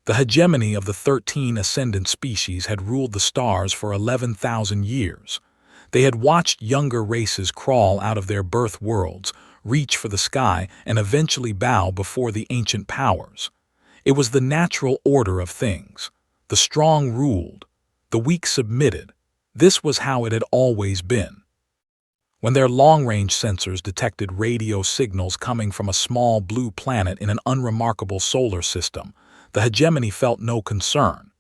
The hegemony of the 13 ascendant species had ruled the stars for 11,000 years. They had watched younger races crawl out of their birth worlds, reach for the sky, and eventually bow before the ancient powers. It was the natural order of things. The strong ruled, the weak submitted. This was how it had always been. When their long-range sensors detected radio signals coming from a small blue planet in an unremarkable solar system, the hegemony felt no concern.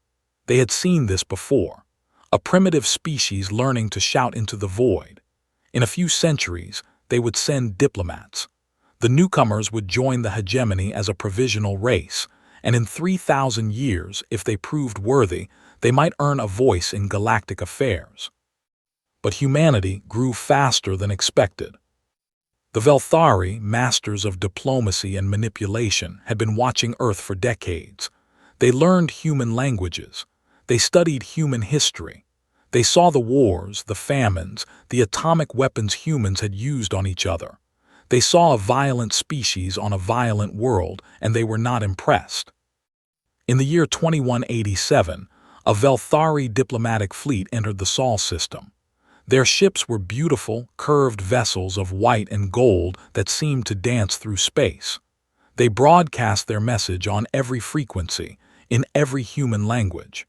They had seen this before. A primitive species learning to shout into the void. In a few centuries, they would send diplomats. The newcomers would join the hegemony as a provisional race, and in 3,000 years, if they proved worthy, they might earn a voice in galactic affairs. But humanity grew faster than expected. The Velthari, masters of diplomacy and manipulation, had been watching Earth for decades. They learned human languages. They studied human history. They saw the wars, the famines, the atomic weapons humans had used on each other. They saw a violent species on a violent world, and they were not impressed. In the year 2187, a Velthari diplomatic fleet entered the Sol system. Their ships were beautiful, curved vessels of white and gold that seemed to dance through space. They broadcast their message on every frequency, in every human language.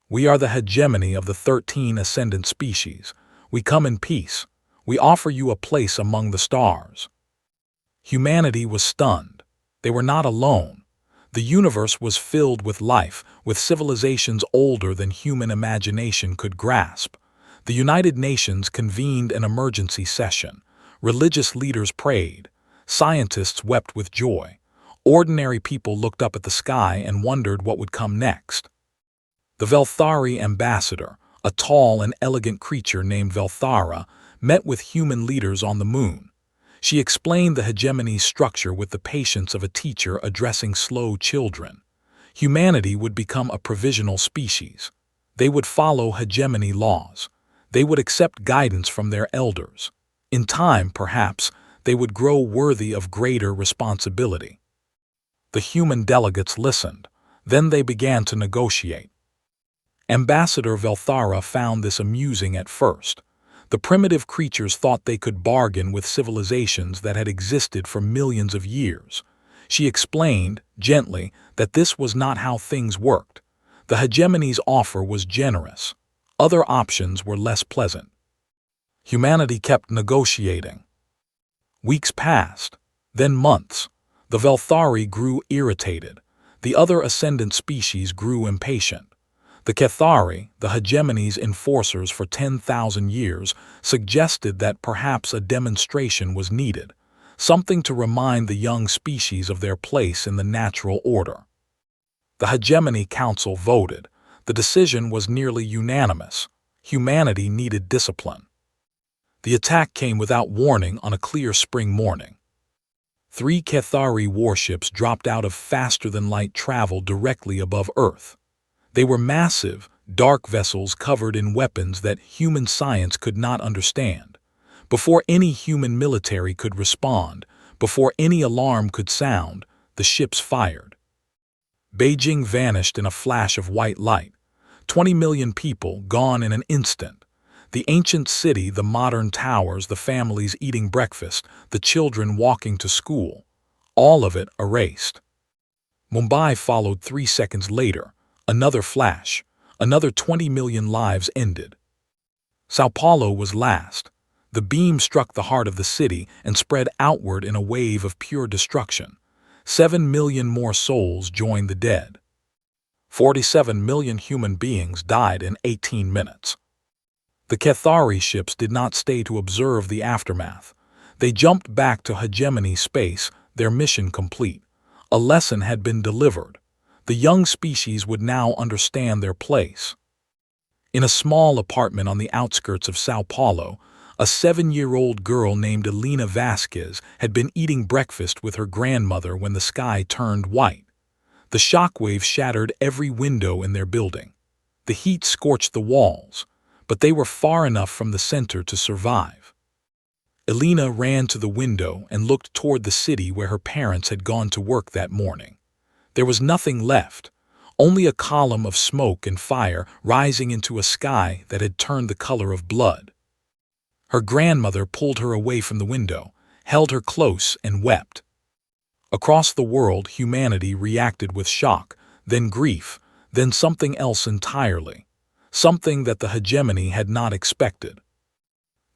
We are the hegemony of the 13 ascendant species. We come in peace. We offer you a place among the stars. Humanity was stunned. They were not alone. The universe was filled with life, with civilizations older than human imagination could grasp. The United Nations convened an emergency session. Religious leaders prayed. Scientists wept with joy. Ordinary people looked up at the sky and wondered what would come next. The Velthari ambassador, a tall and elegant creature named Velthara, met with human leaders on the moon. She explained the hegemony's structure with the patience of a teacher addressing slow children. Humanity would become a provisional species. They would follow hegemony laws. They would accept guidance from their elders. In time, perhaps, they would grow worthy of greater responsibility. The human delegates listened. Then they began to negotiate. Ambassador Velthara found this amusing at first. The primitive creatures thought they could bargain with civilizations that had existed for millions of years. She explained, gently, that this was not how things worked. The hegemony's offer was generous. Other options were less pleasant. Humanity kept negotiating. Weeks passed, then months. The Velthari grew irritated. The other ascendant species grew impatient. The Kethari, the hegemony's enforcers for 10,000 years, suggested that perhaps a demonstration was needed, something to remind the young species of their place in the natural order. The Hegemony Council voted. The decision was nearly unanimous. Humanity needed discipline. The attack came without warning on a clear spring morning. 3 Kethari warships dropped out of faster-than-light travel directly above Earth. They were massive, dark vessels covered in weapons that human science could not understand. Before any human military could respond, before any alarm could sound, the ships fired. Beijing vanished in a flash of white light. 20 million people gone in an instant. The ancient city, the modern towers, the families eating breakfast, the children walking to school, all of it erased. Mumbai followed 3 seconds later. Another flash. Another 20 million lives ended. Sao Paulo was last. The beam struck the heart of the city and spread outward in a wave of pure destruction. 7 million more souls joined the dead. 47 million human beings died in 18 minutes. The Kethari ships did not stay to observe the aftermath. They jumped back to hegemony space, their mission complete. A lesson had been delivered. The young species would now understand their place. In a small apartment on the outskirts of Sao Paulo, a 7-year-old girl named Elena Vasquez had been eating breakfast with her grandmother when the sky turned white. The shockwave shattered every window in their building. The heat scorched the walls, but they were far enough from the center to survive. Elena ran to the window and looked toward the city where her parents had gone to work that morning. There was nothing left, only a column of smoke and fire rising into a sky that had turned the color of blood. Her grandmother pulled her away from the window, held her close, and wept. Across the world, humanity reacted with shock, then grief, then something else entirely, something that the hegemony had not expected.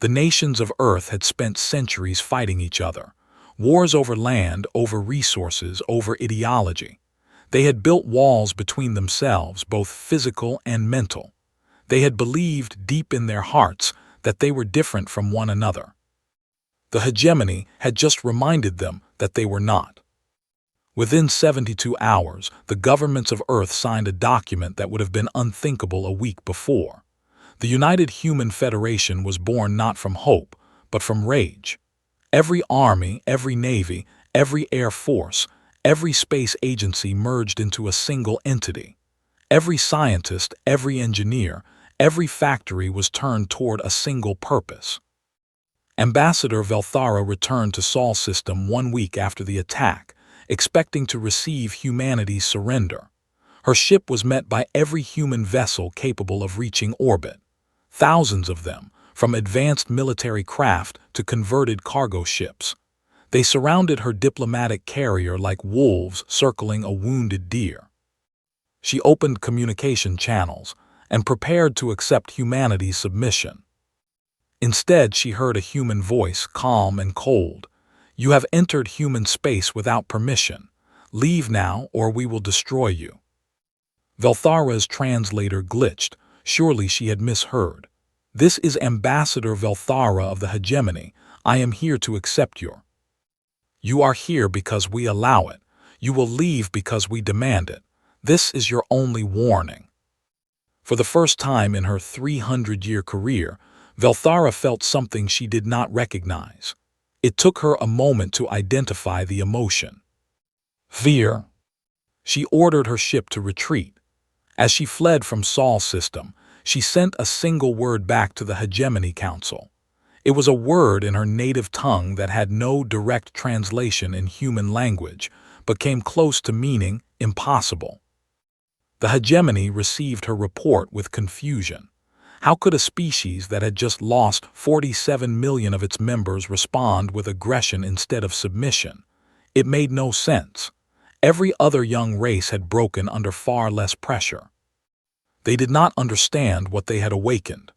The nations of Earth had spent centuries fighting each other, wars over land, over resources, over ideology. They had built walls between themselves, both physical and mental. They had believed deep in their hearts that they were different from one another. The hegemony had just reminded them that they were not. Within 72 hours, the governments of Earth signed a document that would have been unthinkable a week before. The United Human Federation was born not from hope, but from rage. Every army, every navy, every air force, every space agency merged into a single entity. Every scientist, every engineer, every factory was turned toward a single purpose. Ambassador Velthara returned to Sol System 1 week after the attack, expecting to receive humanity's surrender. Her ship was met by every human vessel capable of reaching orbit. Thousands of them, from advanced military craft to converted cargo ships. They surrounded her diplomatic carrier like wolves circling a wounded deer. She opened communication channels and prepared to accept humanity's submission. Instead, she heard a human voice, calm and cold. "You have entered human space without permission. Leave now, or we will destroy you." Velthara's translator glitched. Surely she had misheard. "This is Ambassador Velthara of the hegemony. I am here to accept your. You are here because we allow it. You will leave because we demand it. This is your only warning." For the first time in her 300-year career, Velthara felt something she did not recognize. It took her a moment to identify the emotion. Fear. She ordered her ship to retreat. As she fled from Sol System, she sent a single word back to the Hegemony Council. It was a word in her native tongue that had no direct translation in human language, but came close to meaning impossible. The hegemony received her report with confusion. How could a species that had just lost 47 million of its members respond with aggression instead of submission? It made no sense. Every other young race had broken under far less pressure. They did not understand what they had awakened.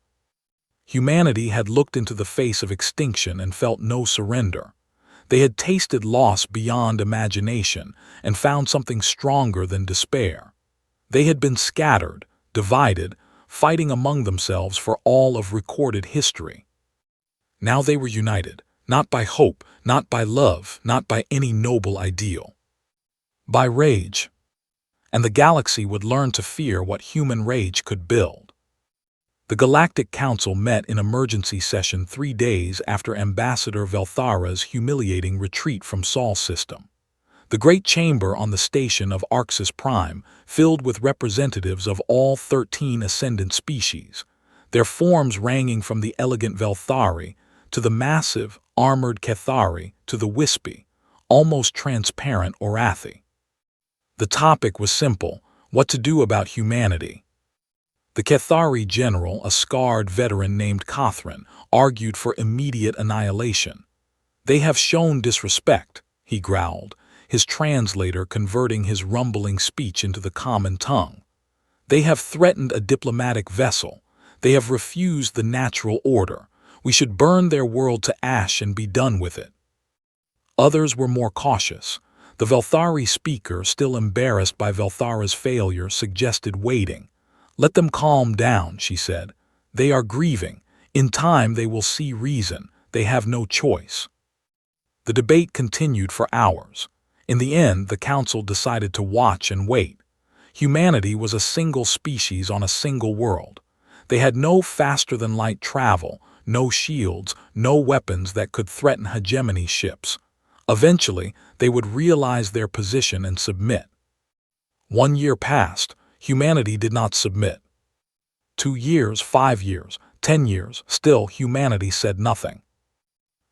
Humanity had looked into the face of extinction and felt no surrender. They had tasted loss beyond imagination and found something stronger than despair. They had been scattered, divided, fighting among themselves for all of recorded history. Now they were united, not by hope, not by love, not by any noble ideal. By rage. And the galaxy would learn to fear what human rage could build. The Galactic Council met in emergency session 3 days after Ambassador Velthara's humiliating retreat from Sol System. The great chamber on the station of Arxis Prime filled with representatives of all 13 ascendant species, their forms ranging from the elegant Velthari to the massive, armored Kethari to the wispy, almost transparent Orathi. The topic was simple: what to do about humanity. The Kethari general, a scarred veteran named Cothran, argued for immediate annihilation. "They have shown disrespect," he growled, his translator converting his rumbling speech into the common tongue. "They have threatened a diplomatic vessel. They have refused the natural order. We should burn their world to ash and be done with it." Others were more cautious. The Velthari speaker, still embarrassed by Velthara's failure, suggested waiting. "Let them calm down," she said. "They are grieving. In time they will see reason. They have no choice." The debate continued for hours. In the end, the council decided to watch and wait. Humanity was a single species on a single world. They had no faster-than-light travel, no shields, no weapons that could threaten hegemony ships. Eventually, they would realize their position and submit. 1 year passed. Humanity did not submit. 2 years, 5 years, 10 years, still humanity said nothing.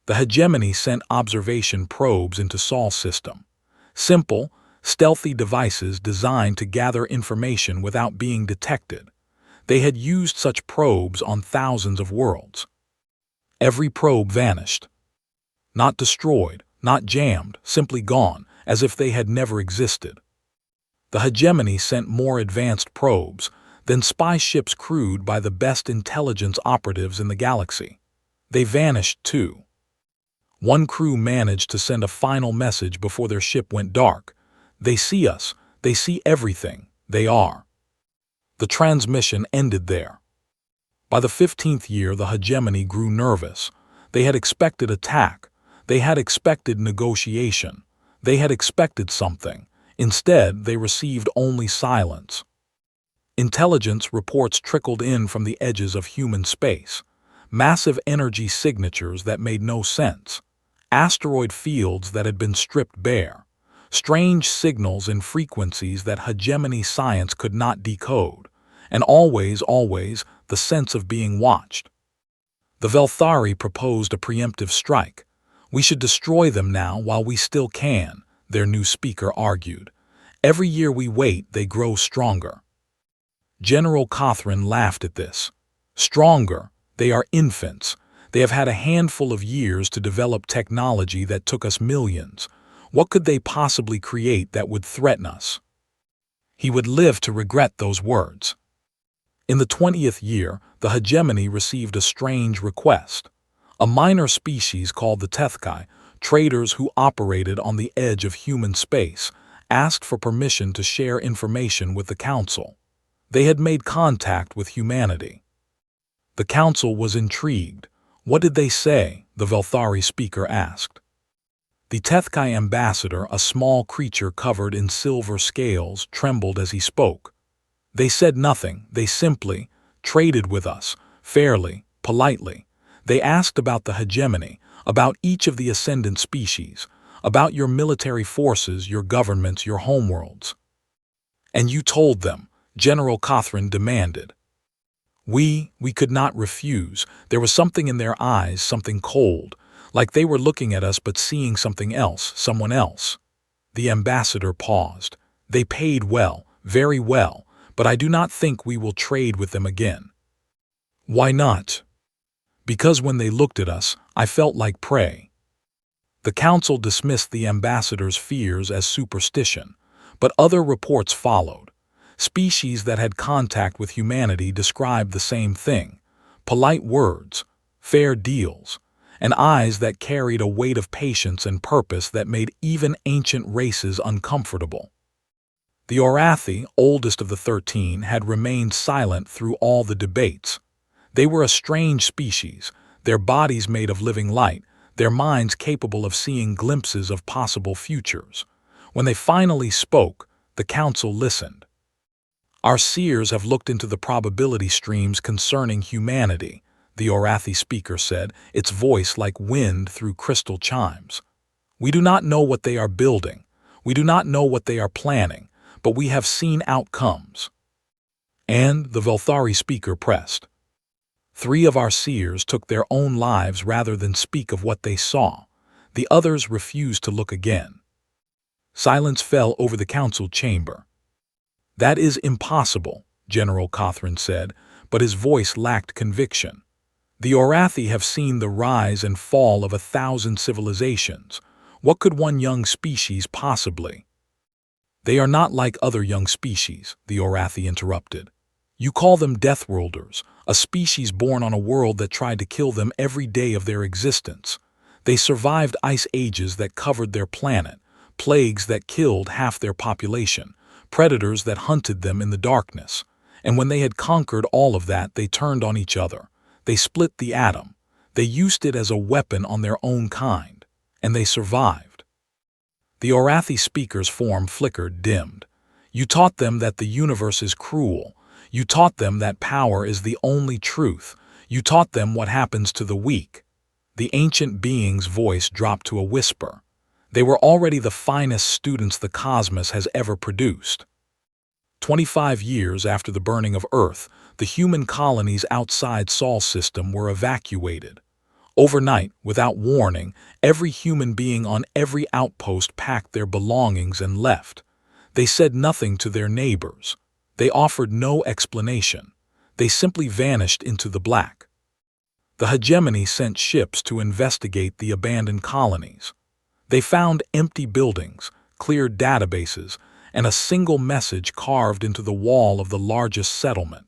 The hegemony sent observation probes into Sol System. Simple, stealthy devices designed to gather information without being detected. They had used such probes on thousands of worlds. Every probe vanished. Not destroyed, not jammed, simply gone, as if they had never existed. The hegemony sent more advanced probes than spy ships crewed by the best intelligence operatives in the galaxy. They vanished too. One crew managed to send a final message before their ship went dark. They see us, they see everything, they are. The transmission ended there. By the 15th year, the hegemony grew nervous. They had expected attack. They had expected negotiation. They had expected something. Instead, they received only silence. Intelligence reports trickled in from the edges of human space. Massive energy signatures that made no sense. Asteroid fields that had been stripped bare. Strange signals and frequencies that hegemony science could not decode. And always, the sense of being watched. The Velthari proposed a preemptive strike. We should destroy them now while we still can, their new speaker argued. Every year we wait, they grow stronger. General Cothran laughed at this. Stronger? They are infants. They have had a handful of years to develop technology that took us millions. What could they possibly create that would threaten us? He would live to regret those words. In the 20th year, the hegemony received a strange request. A minor species called the Tethkai, traders who operated on the edge of human space, asked for permission to share information with the Council. They had made contact with humanity. The Council was intrigued. What did they say? The Velthari speaker asked. The Tethkai ambassador, a small creature covered in silver scales, trembled as he spoke. They said nothing. They simply traded with us, fairly, politely. They asked about the hegemony, about each of the ascendant species, about your military forces, your governments, your homeworlds. And you told them, General Cothran demanded. We could not refuse. There was something in their eyes, something cold, like they were looking at us but seeing something else, someone else. The ambassador paused. They paid well, very well, but I do not think we will trade with them again. Why not? Because when they looked at us, I felt like prey. The Council dismissed the ambassador's fears as superstition, but other reports followed. Species that had contact with humanity described the same thing. Polite words, fair deals, and eyes that carried a weight of patience and purpose that made even ancient races uncomfortable. The Orathi, oldest of the 13, had remained silent through all the debates. They were a strange species, their bodies made of living light, their minds capable of seeing glimpses of possible futures. When they finally spoke, the Council listened. Our seers have looked into the probability streams concerning humanity, the Orathi speaker said, its voice like wind through crystal chimes. We do not know what they are building. We do not know what they are planning, but we have seen outcomes. And the Velthari speaker pressed. 3 of our seers took their own lives rather than speak of what they saw. The others refused to look again. Silence fell over the council chamber. That is impossible, General Cothran said, but his voice lacked conviction. The Orathi have seen the rise and fall of 1,000 civilizations. What could one young species possibly? They are not like other young species, the Orathi interrupted. You call them Deathworlders, a species born on a world that tried to kill them every day of their existence. They survived ice ages that covered their planet, plagues that killed half their population, predators that hunted them in the darkness. And when they had conquered all of that, they turned on each other. They split the atom. They used it as a weapon on their own kind. And they survived. The Orathi speaker's form flickered, dimmed. You taught them that the universe is cruel. You taught them that power is the only truth. You taught them what happens to the weak. The ancient being's voice dropped to a whisper. They were already the finest students the cosmos has ever produced. 25 years after the burning of Earth, the human colonies outside Sol system were evacuated. Overnight, without warning, every human being on every outpost packed their belongings and left. They said nothing to their neighbors. They offered no explanation. They simply vanished into the black. The hegemony sent ships to investigate the abandoned colonies. They found empty buildings, cleared databases, and a single message carved into the wall of the largest settlement.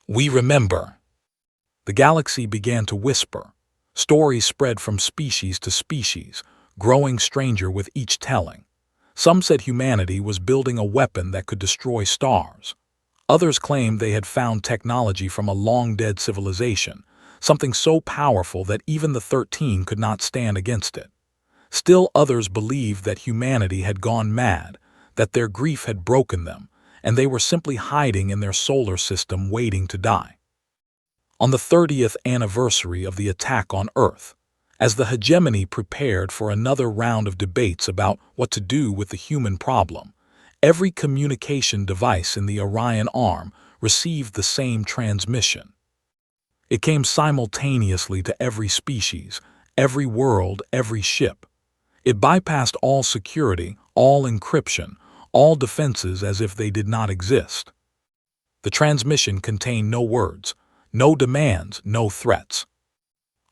"We remember." The galaxy began to whisper. Stories spread from species to species, growing stranger with each telling. Some said humanity was building a weapon that could destroy stars. Others claimed they had found technology from a long-dead civilization, something so powerful that even the 13 could not stand against it. Still others believed that humanity had gone mad, that their grief had broken them, and they were simply hiding in their solar system waiting to die. On the 30th anniversary of the attack on Earth, as the hegemony prepared for another round of debates about what to do with the human problem, every communication device in the Orion Arm received the same transmission. It came simultaneously to every species, every world, every ship. It bypassed all security, all encryption, all defenses as if they did not exist. The transmission contained no words, no demands, no threats.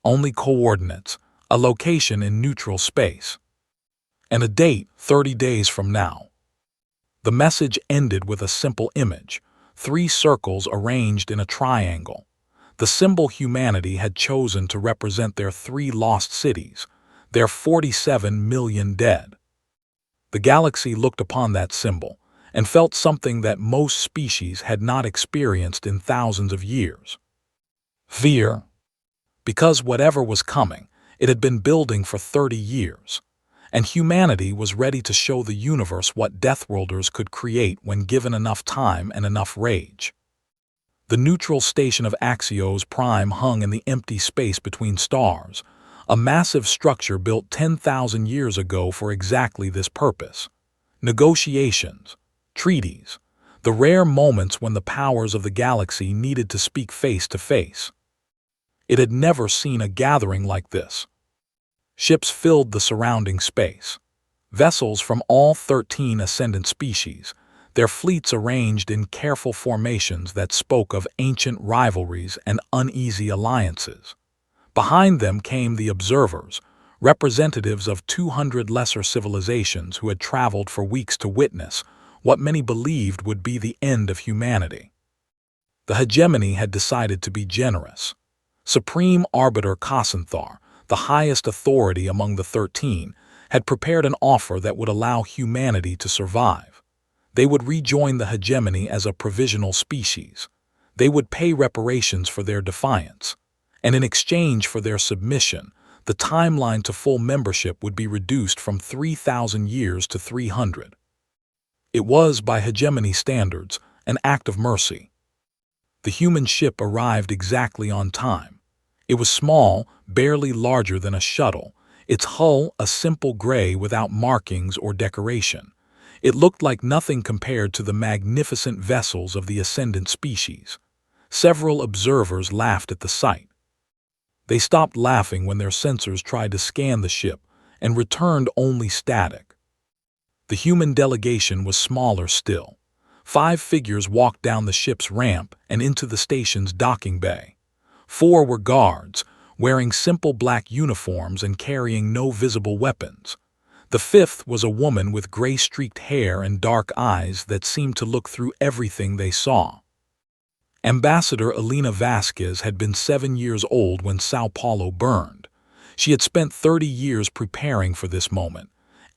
Only coordinates, a location in neutral space, and a date 30 days from now. The message ended with a simple image, 3 circles arranged in a triangle. The symbol humanity had chosen to represent their 3 lost cities, their 47 million dead. The galaxy looked upon that symbol and felt something that most species had not experienced in thousands of years. Fear. Because whatever was coming, it had been building for 30 years, and humanity was ready to show the universe what Deathworlders could create when given enough time and enough rage. The neutral station of Axios Prime hung in the empty space between stars, a massive structure built 10,000 years ago for exactly this purpose. Negotiations, treaties, the rare moments when the powers of the galaxy needed to speak face to face. It had never seen a gathering like this. Ships filled the surrounding space. Vessels from all 13 ascendant species, their fleets arranged in careful formations that spoke of ancient rivalries and uneasy alliances. Behind them came the observers, representatives of 200 lesser civilizations who had traveled for weeks to witness what many believed would be the end of humanity. The hegemony had decided to be generous. Supreme Arbiter Kasanthar, the highest authority among the 13, had prepared an offer that would allow humanity to survive. They would rejoin the hegemony as a provisional species. They would pay reparations for their defiance. And in exchange for their submission, the timeline to full membership would be reduced from 3,000 years to 300. It was, by hegemony standards, an act of mercy. The human ship arrived exactly on time. It was small, barely larger than a shuttle, its hull a simple gray without markings or decoration. It looked like nothing compared to the magnificent vessels of the ascendant species. Several observers laughed at the sight. They stopped laughing when their sensors tried to scan the ship and returned only static. The human delegation was smaller still. 5 figures walked down the ship's ramp and into the station's docking bay. 4 were guards, wearing simple black uniforms and carrying no visible weapons. The 5th was a woman with gray-streaked hair and dark eyes that seemed to look through everything they saw. Ambassador Elena Vasquez had been 7 years old when Sao Paulo burned. She had spent 30 years preparing for this moment.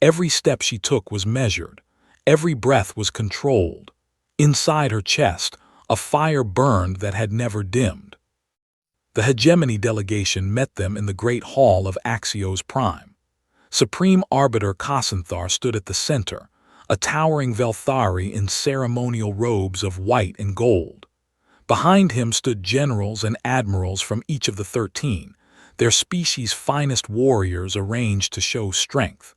Every step she took was measured. Every breath was controlled. Inside her chest, a fire burned that had never dimmed. The hegemony delegation met them in the Great Hall of Axios Prime. Supreme Arbiter Kasanthar stood at the center, a towering Velthari in ceremonial robes of white and gold. Behind him stood generals and admirals from each of the 13, their species' finest warriors arranged to show strength.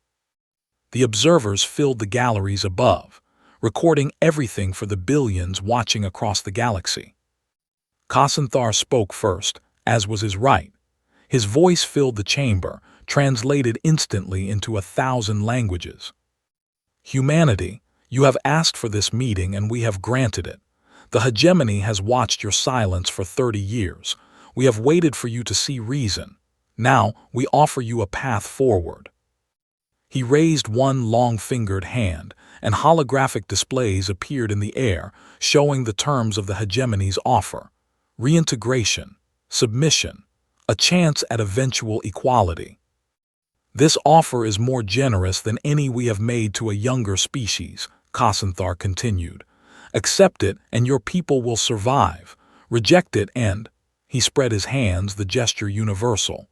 The observers filled the galleries above, recording everything for the billions watching across the galaxy. Kasanthar spoke first, as was his right. His voice filled the chamber, translated instantly into 1,000 languages. Humanity, You have asked for this meeting and we have granted it. The hegemony has watched your silence for 30 years. We have waited for you to see reason. Now we offer you a path forward." He raised one long-fingered hand, and holographic displays appeared in the air, showing the terms of the hegemony's offer: reintegration, submission, a chance at eventual equality. "This offer is more generous than any we have made to a younger species," Kasanthar continued. "Accept it and your people will survive. Reject it and—" He spread his hands, the gesture universal.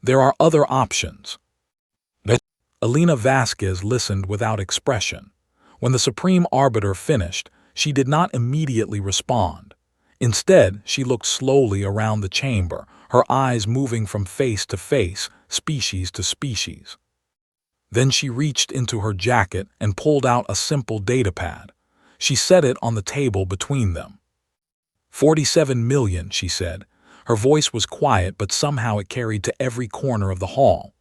"There are other options." Elena Vasquez listened without expression. When the Supreme Arbiter finished, she did not immediately respond. Instead, she looked slowly around the chamber, her eyes moving from face to face, species to species. Then she reached into her jacket and pulled out a simple datapad. She set it on the table between them. 47 million, she said. Her voice was quiet, but somehow it carried to every corner of the hall.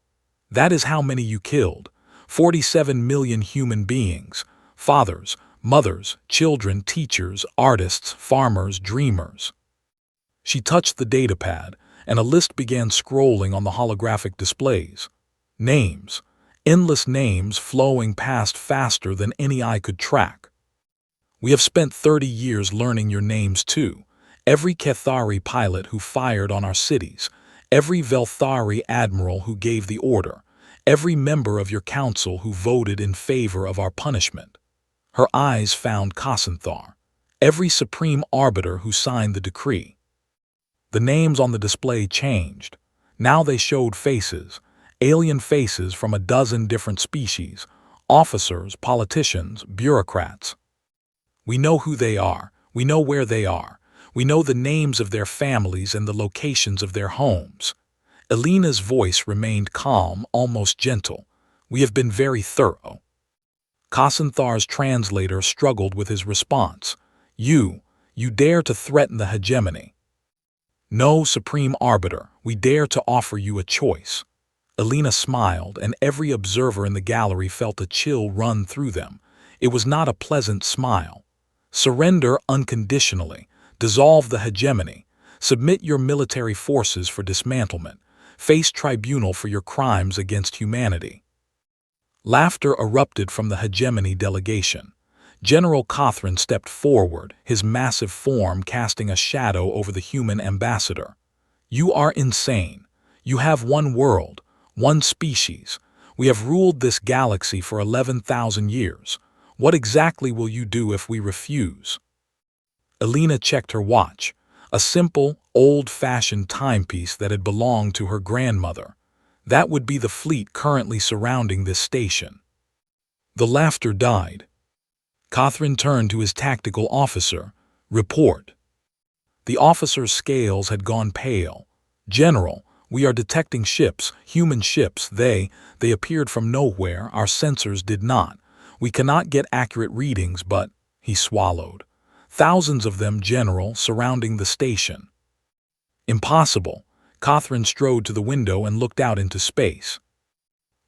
"That is how many you killed. 47 million human beings. Fathers, mothers, children, teachers, artists, farmers, dreamers." She touched the datapad, and a list began scrolling on the holographic displays. Names. Endless names flowing past faster than any eye could track. "We have spent 30 years learning your names too. Every Kethari pilot who fired on our cities, every Velthari admiral who gave the order, every member of your council who voted in favor of our punishment." Her eyes found Kasanthar. "Every supreme arbiter who signed the decree." The names on the display changed. Now they showed faces, alien faces from a dozen different species, officers, politicians, bureaucrats. "We know who they are. We know where they are. We know the names of their families and the locations of their homes." Elena's voice remained calm, almost gentle. "We have been very thorough." Kasanthar's translator struggled with his response. You dare to threaten the hegemony." "No, Supreme Arbiter, we dare to offer you a choice." Elena smiled, and every observer in the gallery felt a chill run through them. It was not a pleasant smile. "Surrender unconditionally. Dissolve the hegemony. Submit your military forces for dismantlement. Face tribunal for your crimes against humanity." Laughter erupted from the hegemony delegation. General Cothran stepped forward, his massive form casting a shadow over the human ambassador. "You are insane. You have one world, one species. We have ruled this galaxy for 11,000 years. What exactly will you do if we refuse?" Elena checked her watch, a simple, old-fashioned timepiece that had belonged to her grandmother. That would be the fleet currently surrounding this station. The laughter died. Cothran turned to his tactical officer. "Report." The officer's scales had gone pale. "General, we are detecting ships, human ships. They appeared from nowhere. Our sensors did not. We cannot get accurate readings, but—" He swallowed. "Thousands of them, General, surrounding the station." "Impossible." Cothran strode to the window and looked out into space.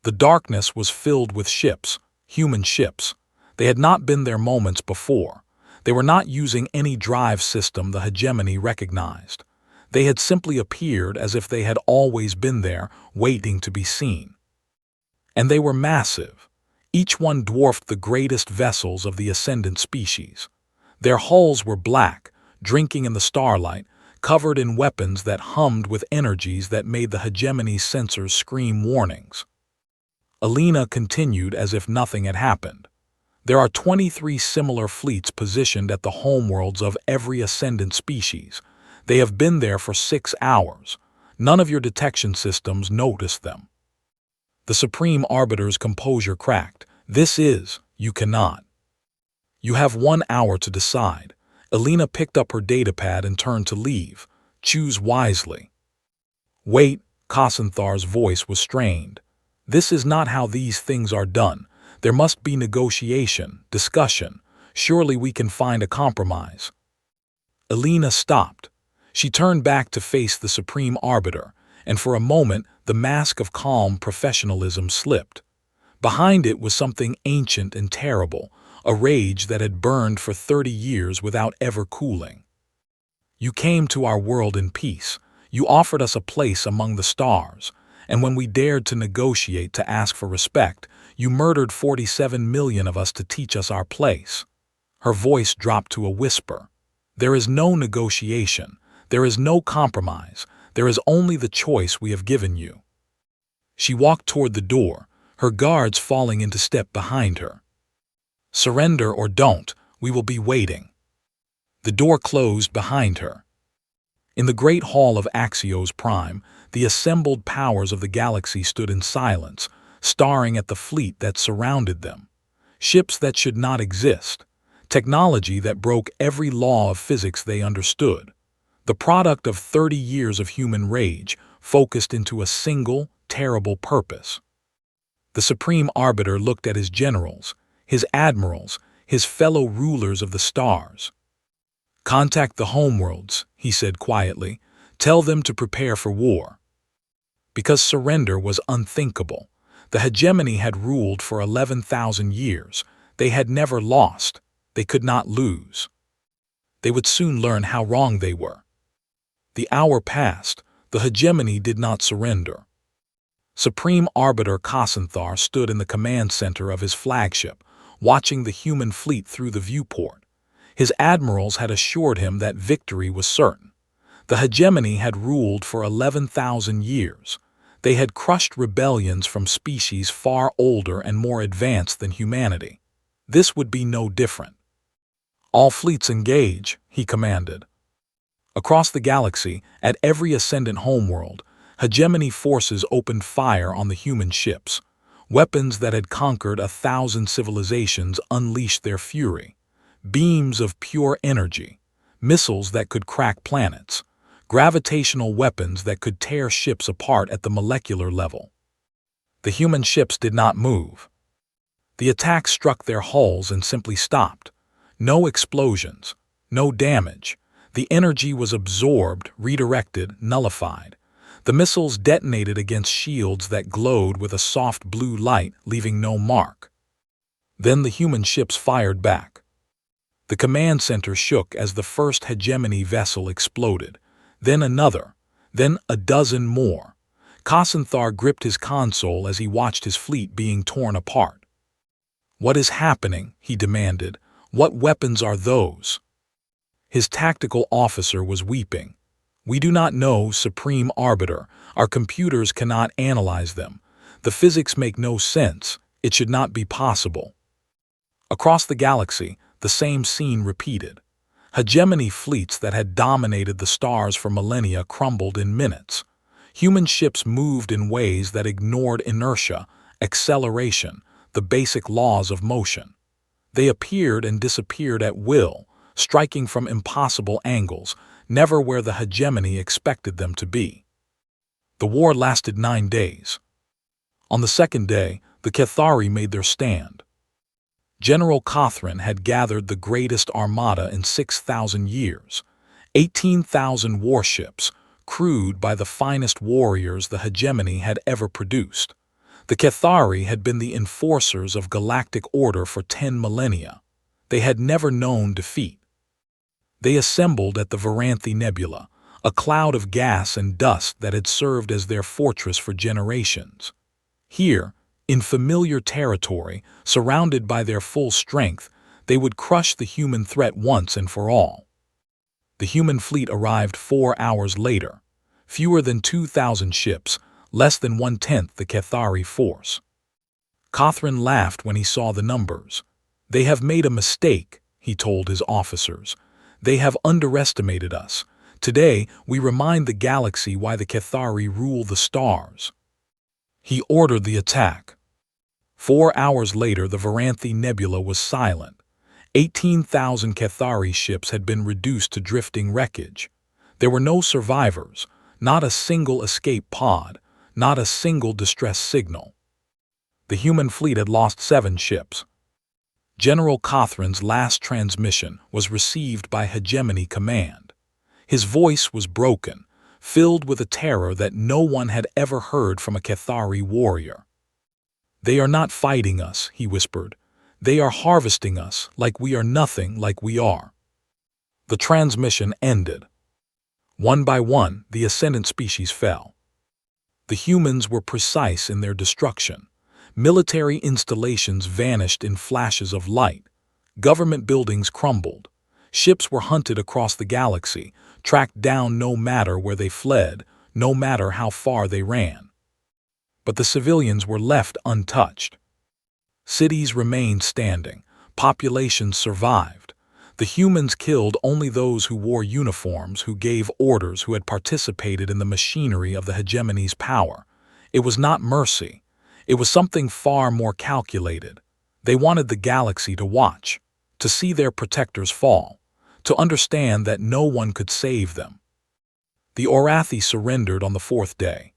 The darkness was filled with ships, human ships. They had not been there moments before. They were not using any drive system the hegemony recognized. They had simply appeared as if they had always been there, waiting to be seen. And they were massive. Each one dwarfed the greatest vessels of the ascendant species. Their hulls were black, drinking in the starlight, covered in weapons that hummed with energies that made the hegemony's sensors scream warnings. Elena continued as if nothing had happened. "There are 23 similar fleets positioned at the homeworlds of every ascendant species. They have been there for 6 hours. None of your detection systems noticed them." The Supreme Arbiter's composure cracked. You cannot. "You have 1 hour to decide." Elena picked up her datapad and turned to leave. "Choose wisely." "Wait," Kasanthar's voice was strained. "This is not how these things are done. There must be negotiation, discussion. Surely we can find a compromise." Elena stopped. She turned back to face the Supreme Arbiter, and for a moment the mask of calm professionalism slipped. Behind it was something ancient and terrible, a rage that had burned for 30 years without ever cooling. You came to our world in peace. You offered us a place among the stars, and when we dared to negotiate to ask for respect, you murdered 47 million of us to teach us our place. Her voice dropped to a whisper. There is no negotiation. There is no compromise. There is only the choice we have given you. She walked toward the door, her guards falling into step behind her. Surrender or don't, we will be waiting. The door closed behind her. In the great hall of Axios Prime, the assembled powers of the galaxy stood in silence, staring at the fleet that surrounded them. Ships that should not exist. Technology that broke every law of physics they understood. The product of 30 years of human rage, focused into a single, terrible purpose. The Supreme Arbiter looked at his generals, his admirals, his fellow rulers of the stars. Contact the homeworlds, he said quietly. Tell them to prepare for war. Because surrender was unthinkable. The hegemony had ruled for 11,000 years. They had never lost. They could not lose. They would soon learn how wrong they were. The hour passed. The hegemony did not surrender. Supreme Arbiter Kasanthar stood in the command center of his flagship, watching the human fleet through the viewport. His admirals had assured him that victory was certain. The hegemony had ruled for 11,000 years. They had crushed rebellions from species far older and more advanced than humanity. This would be no different. All fleets engage, he commanded. Across the galaxy, at every ascendant homeworld, hegemony forces opened fire on the human ships. Weapons that had conquered 1,000 civilizations unleashed their fury. Beams of pure energy, missiles that could crack planets, gravitational weapons that could tear ships apart at the molecular level. The human ships did not move. The attack struck their hulls and simply stopped. No explosions, no damage. The energy was absorbed, redirected, nullified. The missiles detonated against shields that glowed with a soft blue light, leaving no mark. Then the human ships fired back. The command center shook as the first hegemony vessel exploded, then another, then a dozen more. Kasanthar gripped his console as he watched his fleet being torn apart. What is happening? He demanded. What weapons are those? His tactical officer was weeping. We do not know, Supreme Arbiter. Our computers cannot analyze them. The physics make no sense. It should not be possible. Across the galaxy, the same scene repeated. Hegemony fleets that had dominated the stars for millennia crumbled in minutes. Human ships moved in ways that ignored inertia, acceleration, the basic laws of motion. They appeared and disappeared at will, striking from impossible angles, never where the hegemony expected them to be. The war lasted 9 days. On the second day, the Cathari made their stand. General Cothran had gathered the greatest armada in 6,000 years, 18,000 warships, crewed by the finest warriors the hegemony had ever produced. The Cathari had been the enforcers of galactic order for 10 millennia. They had never known defeat. They assembled at the Varanthi Nebula, a cloud of gas and dust that had served as their fortress for generations. Here, in familiar territory, surrounded by their full strength, they would crush the human threat once and for all. The human fleet arrived 4 hours later. Fewer than 2,000 ships, less than 1/10 the Cathari force. Cothran laughed when he saw the numbers. They have made a mistake, he told his officers. They have underestimated us. Today, we remind the galaxy why the Cathari rule the stars. He ordered the attack. 4 hours later, the Varanthi Nebula was silent. 18,000 Cathari ships had been reduced to drifting wreckage. There were no survivors, not a single escape pod, not a single distress signal. The human fleet had lost 7 ships. General Cothran's last transmission was received by Hegemony Command. His voice was broken, filled with a terror that no one had ever heard from a Cathari warrior. They are not fighting us, he whispered. They are harvesting us like we are nothing like we are. The transmission ended. One by one, the ascendant species fell. The humans were precise in their destruction. Military installations vanished in flashes of light. Government buildings crumbled. Ships were hunted across the galaxy, tracked down no matter where they fled, no matter how far they ran. But the civilians were left untouched. Cities remained standing. Populations survived. The humans killed only those who wore uniforms, who gave orders, who had participated in the machinery of the hegemony's power. It was not mercy. It was something far more calculated. They wanted the galaxy to watch, to see their protectors fall, to understand that no one could save them. The Orathi surrendered on the fourth day.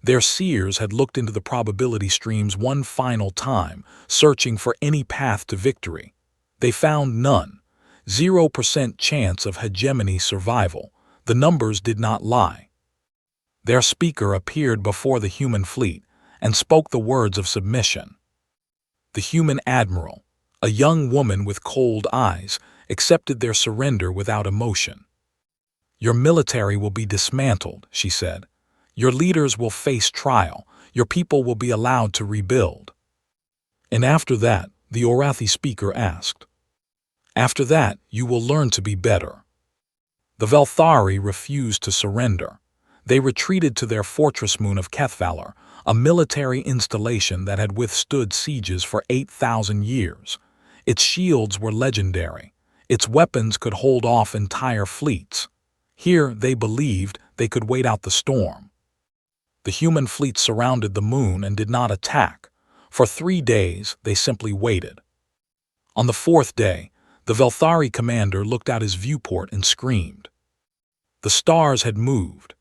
Their seers had looked into the probability streams one final time, searching for any path to victory. They found none. 0% chance of hegemony survival. The numbers did not lie. Their speaker appeared before the human fleet and spoke the words of submission. The human admiral, a young woman with cold eyes, accepted their surrender without emotion. "Your military will be dismantled," she said. "Your leaders will face trial. Your people will be allowed to rebuild." "And after that," the Orathi speaker asked. "After that, you will learn to be better." The Velthari refused to surrender. They retreated to their fortress moon of Kethvalor, a military installation that had withstood sieges for 8,000 years. Its shields were legendary. Its weapons could hold off entire fleets. Here, they believed, they could wait out the storm. The human fleet surrounded the moon and did not attack. For 3 days, they simply waited. On the fourth day, the Velthari commander looked out his viewport and screamed. The stars had moved.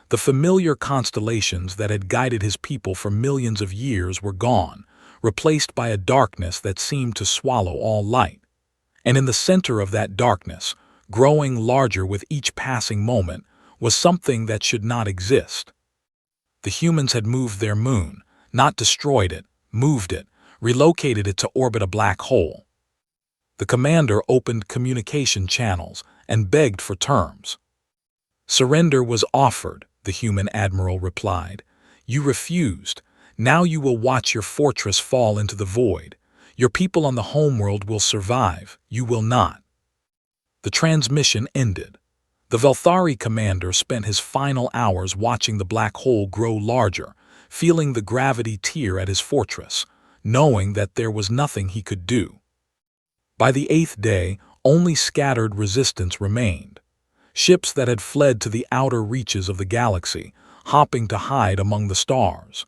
The familiar constellations that had guided his people for millions of years were gone, replaced by a darkness that seemed to swallow all light. And in the center of that darkness, growing larger with each passing moment, was something that should not exist. The humans had moved their moon, not destroyed it, moved it, relocated it to orbit a black hole. The commander opened communication channels and begged for terms. "Surrender was offered," the human admiral replied. "You refused. Now you will watch your fortress fall into the void. Your people on the homeworld will survive. You will not." The transmission ended. The Velthari commander spent his final hours watching the black hole grow larger, feeling the gravity tear at his fortress, knowing that there was nothing he could do. By the 8th day, only scattered resistance remained. Ships that had fled to the outer reaches of the galaxy, hopping to hide among the stars.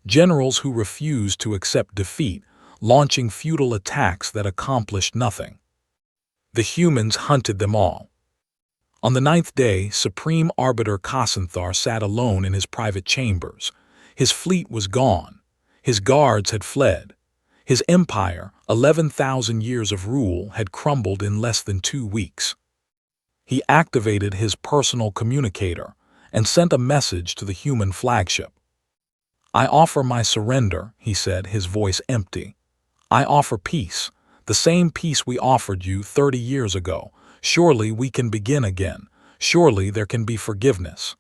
Generals who refused to accept defeat, launching futile attacks that accomplished nothing. The humans hunted them all. On the 9th day, Supreme Arbiter Kasanthar sat alone in his private chambers. His fleet was gone. His guards had fled. His empire, 11,000 years of rule, had crumbled in less than 2 weeks. He activated his personal communicator and sent a message to the human flagship. "I offer my surrender," he said, his voice empty. "I offer peace, the same peace we offered you 30 years ago. Surely we can begin again. Surely there can be forgiveness."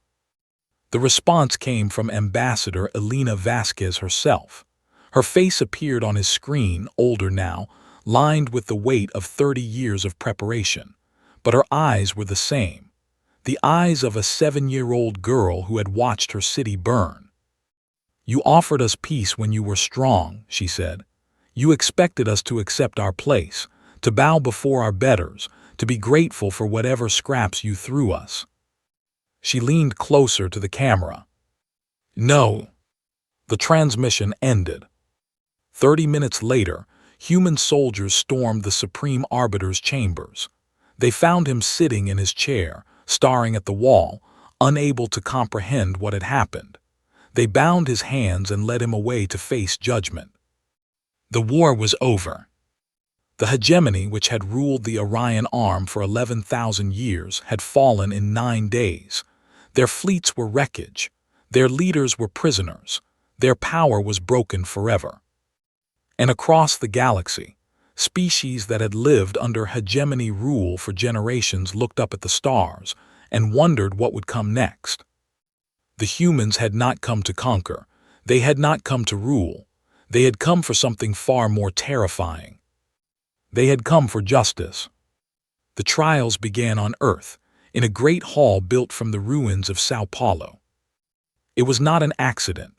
The response came from Ambassador Elena Vasquez herself. Her face appeared on his screen, older now, lined with the weight of 30 years of preparation. But her eyes were the same. The eyes of a 7-year-old girl who had watched her city burn. "You offered us peace when you were strong," she said. "You expected us to accept our place, to bow before our betters, to be grateful for whatever scraps you threw us." She leaned closer to the camera. "No." The transmission ended. 30 minutes later, human soldiers stormed the Supreme Arbiter's chambers. They found him sitting in his chair, staring at the wall, unable to comprehend what had happened. They bound his hands and led him away to face judgment. The war was over. The hegemony which had ruled the Orion Arm for 11,000 years had fallen in 9 days. Their fleets were wreckage. Their leaders were prisoners. Their power was broken forever. And across the galaxy, Species that had lived under hegemony rule for generations looked up at the stars and wondered what would come next. The humans had not come to conquer. They had not come to rule. They had come for something far more terrifying. They had come for justice. The trials began on Earth, in a great hall built from the ruins of Sao Paulo. It was not an accident.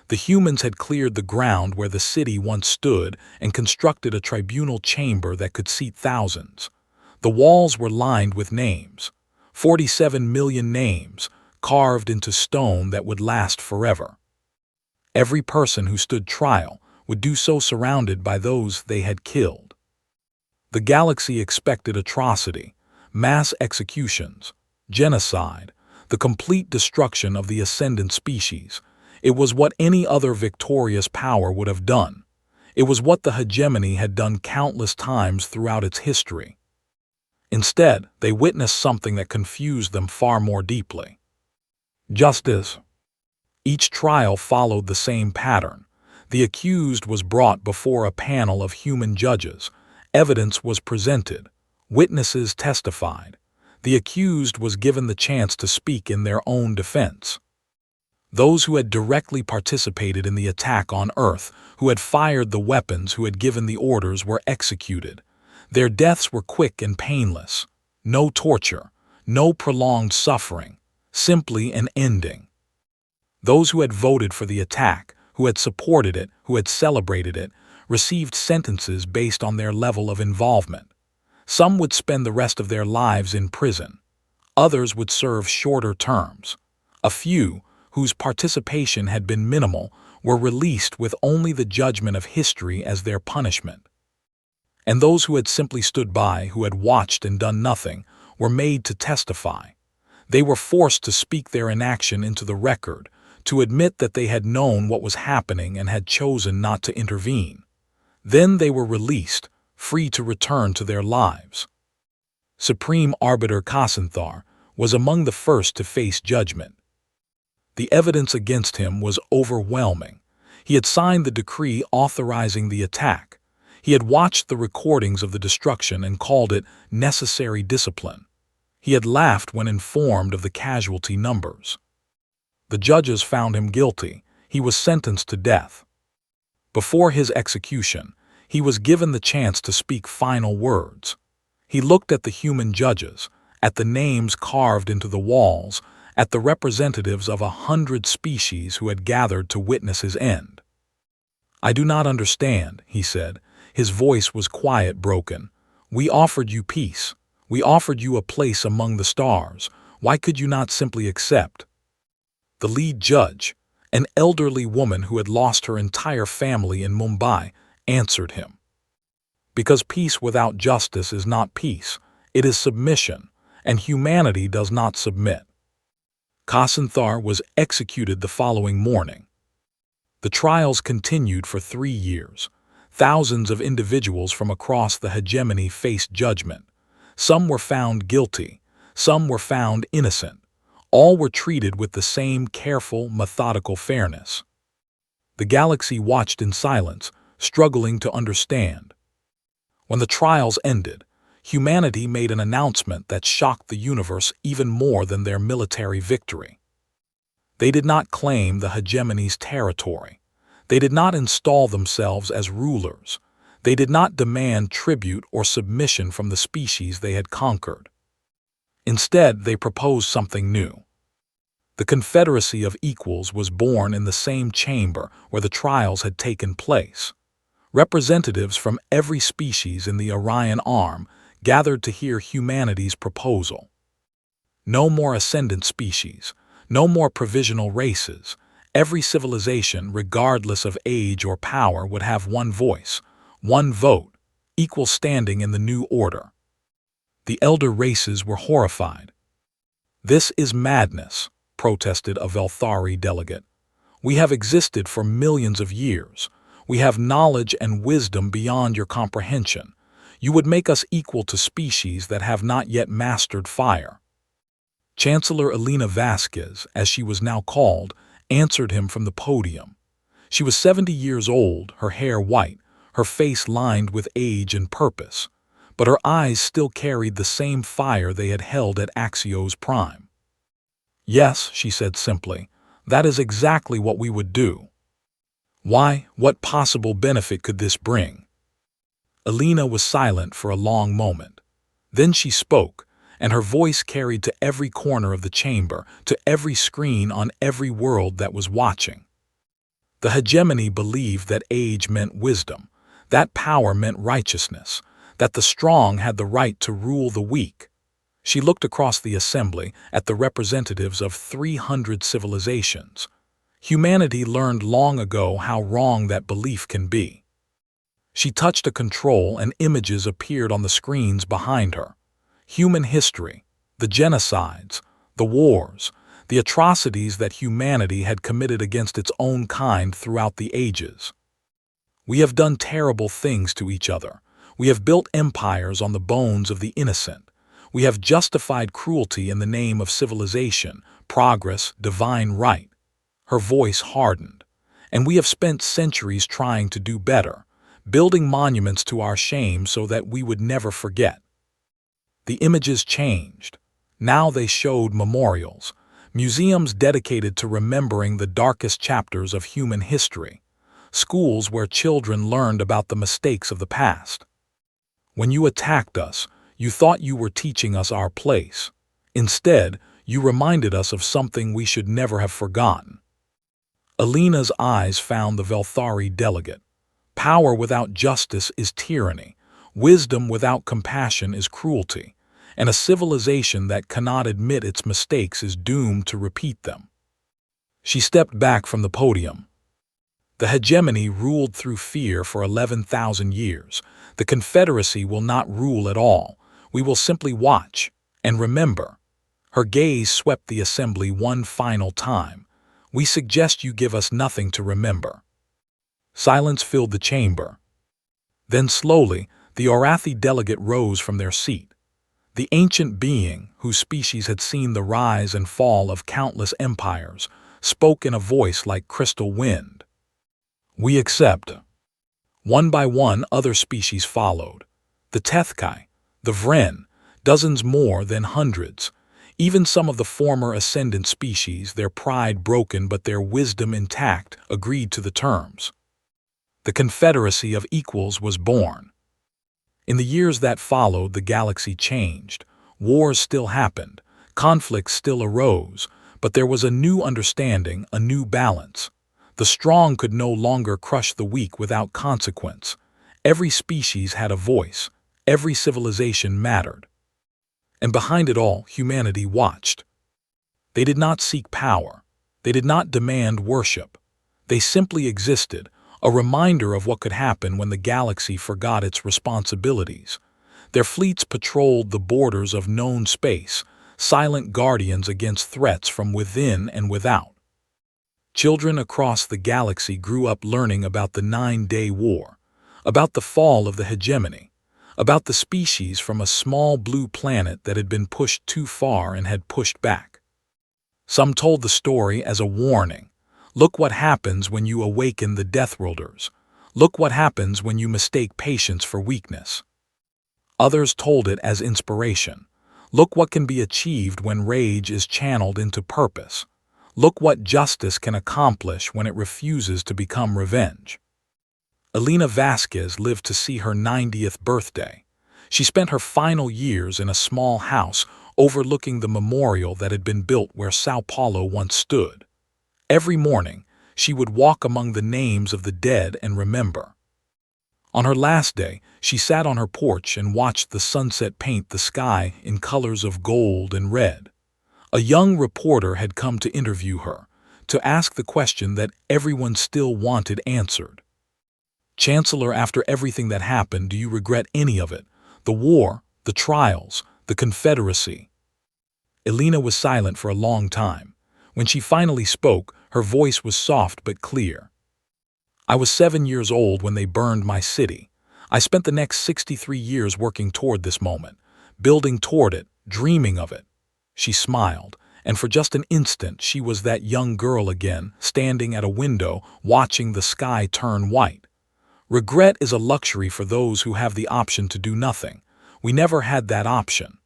The humans had cleared the ground where the city once stood and constructed a tribunal chamber that could seat thousands. The walls were lined with names, 47 million names, carved into stone that would last forever. Every person who stood trial would do so surrounded by those they had killed. The galaxy expected atrocity, mass executions, genocide, the complete destruction of the ascendant species. It was what any other victorious power would have done. It was what the hegemony had done countless times throughout its history. Instead, they witnessed something that confused them far more deeply. Justice. Each trial followed the same pattern. The accused was brought before a panel of human judges. Evidence was presented. Witnesses testified. The accused was given the chance to speak in their own defense. Those who had directly participated in the attack on Earth, who had fired the weapons, who had given the orders, were executed. Their deaths were quick and painless. No torture, no prolonged suffering, simply an ending. Those who had voted for the attack, who had supported it, who had celebrated it, received sentences based on their level of involvement. Some would spend the rest of their lives in prison. Others would serve shorter terms. A few, whose participation had been minimal, were released with only the judgment of history as their punishment. And those who had simply stood by, who had watched and done nothing, were made to testify. They were forced to speak their inaction into the record, to admit that they had known what was happening and had chosen not to intervene. Then they were released, free to return to their lives. Supreme Arbiter Kasanthar was among the first to face judgment. The evidence against him was overwhelming. He had signed the decree authorizing the attack. He had watched the recordings of the destruction and called it necessary discipline. He had laughed when informed of the casualty numbers. The judges found him guilty. He was sentenced to death. Before his execution, he was given the chance to speak final words. He looked at the human judges, at the names carved into the walls, at the representatives of 100 species who had gathered to witness his end. "I do not understand," he said. His voice was quiet, broken. "We offered you peace. We offered you a place among the stars. Why could you not simply accept?" The lead judge, an elderly woman who had lost her entire family in Mumbai, answered him. "Because peace without justice is not peace. It is submission, and humanity does not submit." Kasanthar was executed the following morning. The trials continued for 3 years. Thousands of individuals from across the hegemony faced judgment. Some were found guilty, some were found innocent. All were treated with the same careful, methodical fairness. The galaxy watched in silence, struggling to understand. When the trials ended, humanity made an announcement that shocked the universe even more than their military victory. They did not claim the hegemony's territory. They did not install themselves as rulers. They did not demand tribute or submission from the species they had conquered. Instead, they proposed something new. The Confederacy of Equals was born in the same chamber where the trials had taken place. Representatives from every species in the Orion Arm gathered to hear humanity's proposal. No more ascendant species, no more provisional races. Every civilization, regardless of age or power, would have one voice, one vote, equal standing in the new order. The elder races were horrified. "This is madness," protested a Velthari delegate. "We have existed for millions of years. We have knowledge and wisdom beyond your comprehension. You would make us equal to species that have not yet mastered fire." Chancellor Elena Vasquez, as she was now called, answered him from the podium. She was 70 years old, her hair white, her face lined with age and purpose, but her eyes still carried the same fire they had held at Axio's prime. "Yes," she said simply, "that is exactly what we would do." "Why, what possible benefit could this bring?" Alina was silent for a long moment. Then she spoke, and her voice carried to every corner of the chamber, to every screen on every world that was watching. The hegemony believed that age meant wisdom, that power meant righteousness, that the strong had the right to rule the weak. She looked across the assembly at the representatives of 300 civilizations. Humanity learned long ago how wrong that belief can be. She touched a control and images appeared on the screens behind her. Human history, the genocides, the wars, the atrocities that humanity had committed against its own kind throughout the ages. "We have done terrible things to each other. We have built empires on the bones of the innocent. We have justified cruelty in the name of civilization, progress, divine right." Her voice hardened. "And we have spent centuries trying to do better, building monuments to our shame so that we would never forget." The images changed. Now they showed memorials, museums dedicated to remembering the darkest chapters of human history, schools where children learned about the mistakes of the past. "When you attacked us, you thought you were teaching us our place. Instead, you reminded us of something we should never have forgotten." Alina's eyes found the Velthari delegate. "Power without justice is tyranny. Wisdom without compassion is cruelty, and a civilization that cannot admit its mistakes is doomed to repeat them." She stepped back from the podium. "The hegemony ruled through fear for 11,000 years. The Confederacy will not rule at all. We will simply watch and remember." Her gaze swept the assembly one final time. "We suggest you give us nothing to remember." Silence filled the chamber. Then slowly, the Orathi delegate rose from their seat. The ancient being, whose species had seen the rise and fall of countless empires, spoke in a voice like crystal wind. "We accept." One by one, other species followed. The Tethkai, the Vren, dozens more, then hundreds. Even some of the former ascendant species, their pride broken but their wisdom intact, agreed to the terms. The Confederacy of Equals was born. In the years that followed, the galaxy changed. Wars still happened, conflicts still arose, but there was a new understanding, a new balance. The strong could no longer crush the weak without consequence. Every species had a voice. Every civilization mattered. And behind it all, humanity watched. They did not seek power. They did not demand worship. They simply existed, a reminder of what could happen when the galaxy forgot its responsibilities. Their fleets patrolled the borders of known space, silent guardians against threats from within and without. Children across the galaxy grew up learning about the 9-Day War, about the fall of the hegemony, about the species from a small blue planet that had been pushed too far and had pushed back. Some told the story as a warning. Look what happens when you awaken the Deathworlders. Look what happens when you mistake patience for weakness. Others told it as inspiration. Look what can be achieved when rage is channeled into purpose. Look what justice can accomplish when it refuses to become revenge. Alina Vasquez lived to see her 90th birthday. She spent her final years in a small house overlooking the memorial that had been built where Sao Paulo once stood. Every morning, she would walk among the names of the dead and remember. On her last day, she sat on her porch and watched the sunset paint the sky in colors of gold and red. A young reporter had come to interview her, to ask the question that everyone still wanted answered. "Chancellor, after everything that happened, do you regret any of it? The war, the trials, the Confederacy?" Alina was silent for a long time. When she finally spoke, her voice was soft but clear. "I was 7 years old when they burned my city. I spent the next 63 years working toward this moment, building toward it, dreaming of it." She smiled, and for just an instant she was that young girl again, standing at a window, watching the sky turn white. Regret is a luxury for those who have the option to do nothing. We never had that option.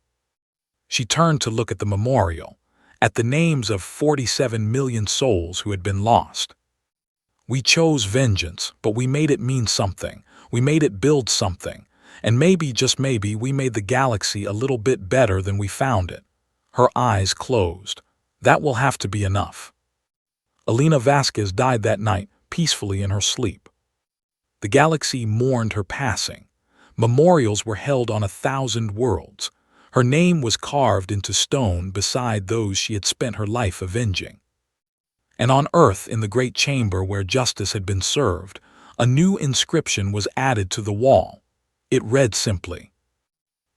She turned to look at the memorial, at the names of 47 million souls who had been lost. We chose vengeance, but we made it mean something. We made it build something. And maybe, just maybe, we made the galaxy a little bit better than we found it. Her eyes closed. That will have to be enough. Elena Vasquez died that night, peacefully in her sleep. The galaxy mourned her passing. Memorials were held on 1,000 worlds. Her name was carved into stone beside those she had spent her life avenging. And on Earth, in the great chamber where justice had been served, a new inscription was added to the wall. It read simply,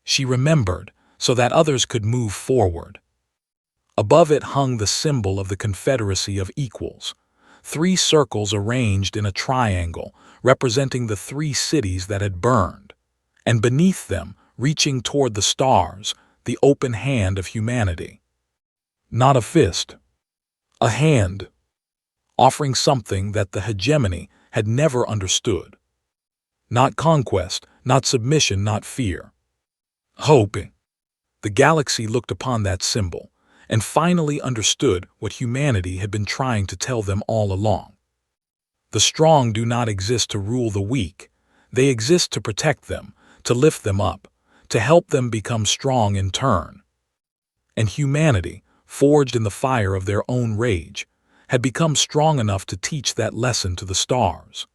"She remembered, so that others could move forward." Above it hung the symbol of the Confederacy of Equals, 3 circles arranged in a triangle, representing the 3 cities that had burned. And beneath them, reaching toward the stars, the open hand of humanity. Not a fist, a hand, offering something that the hegemony had never understood. Not conquest, not submission, not fear. Hoping. The galaxy looked upon that symbol, and finally understood what humanity had been trying to tell them all along. The strong do not exist to rule the weak. They exist to protect them, to lift them up, to help them become strong in turn. And humanity, forged in the fire of their own rage, had become strong enough to teach that lesson to the stars.